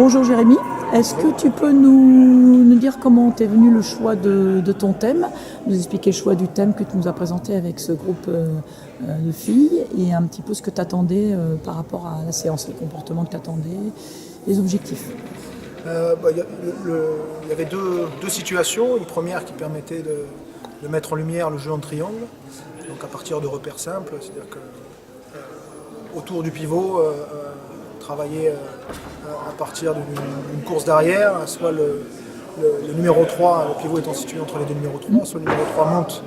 Bonjour Jérémy, est-ce que tu peux nous dire comment t'es venu le choix de ton thème, nous expliquer le choix du thème que tu nous as présenté avec ce groupe de filles et un petit peu ce que tu attendais par rapport à la séance, les comportements que tu attendais, les objectifs. Il y avait deux situations. Une première qui permettait de mettre en lumière le jeu en triangle, donc à partir de repères simples, c'est-à-dire que autour du pivot, travailler à partir d'une course d'arrière, soit le numéro 3, le pivot étant situé entre les deux numéros 3, soit le numéro 3 monte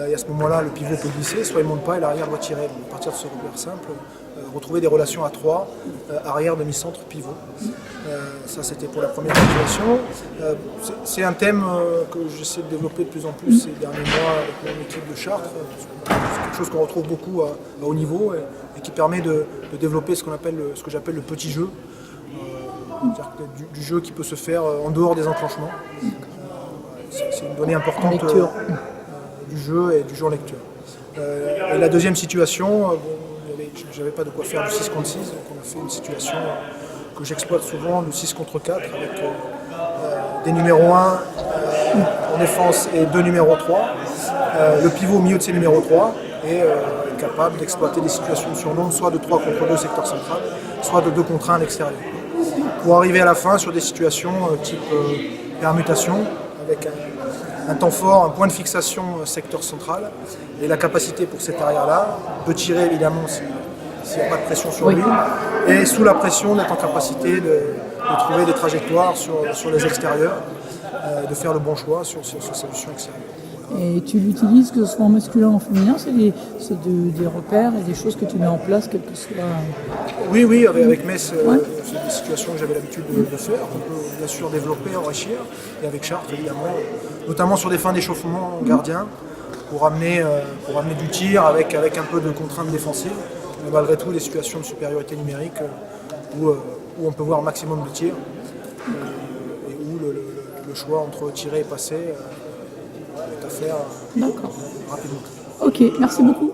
et à ce moment-là le pivot peut glisser, soit il ne monte pas et l'arrière doit tirer. Donc, à partir de ce repère simple, retrouver des relations à 3, arrière, demi-centre, pivot. Ça c'était pour la première situation. C'est un thème que j'essaie de développer de plus en plus ces derniers mois avec mon équipe de Chartres. C'est quelque chose qu'on retrouve beaucoup à haut niveau et qui permet de développer ce que j'appelle le petit jeu. C'est-à-dire du jeu qui peut se faire en dehors des enclenchements. C'est une donnée importante du jeu et du jeu en lecture. Et la deuxième situation, j'avais pas de quoi faire du 6 contre 6, donc on a fait une situation que j'exploite souvent, du 6 contre 4, avec des numéros 1 en défense et deux numéros 3, le pivot au milieu de ces numéros 3, et est capable d'exploiter des situations de surnombre, soit de 3 contre 2 secteur central, soit de 2 contre 1 à l'extérieur. Pour arriver à la fin sur des situations type permutation, avec un temps fort, un point de fixation secteur central, et la capacité pour cet arrière-là de tirer évidemment s'il n'y a pas de pression sur lui, et sous la pression d'être en capacité de trouver des trajectoires sur les extérieurs, de faire le bon choix sur sa solution extérieure. Et tu l'utilises, que ce soit en masculin ou en féminin, c'est des repères et des choses que tu mets en place, quel que soit... Oui, avec Metz, c'est des situations que j'avais l'habitude de faire, qu'on peut bien sûr développer, enrichir, et avec Chartres évidemment, notamment sur des fins d'échauffement gardien, pour amener du tir avec un peu de contrainte défensive, mais malgré tout des situations de supériorité numérique où on peut voir un maximum de tirs, et où le choix entre tirer et passer est à faire rapidement. Ok, merci beaucoup.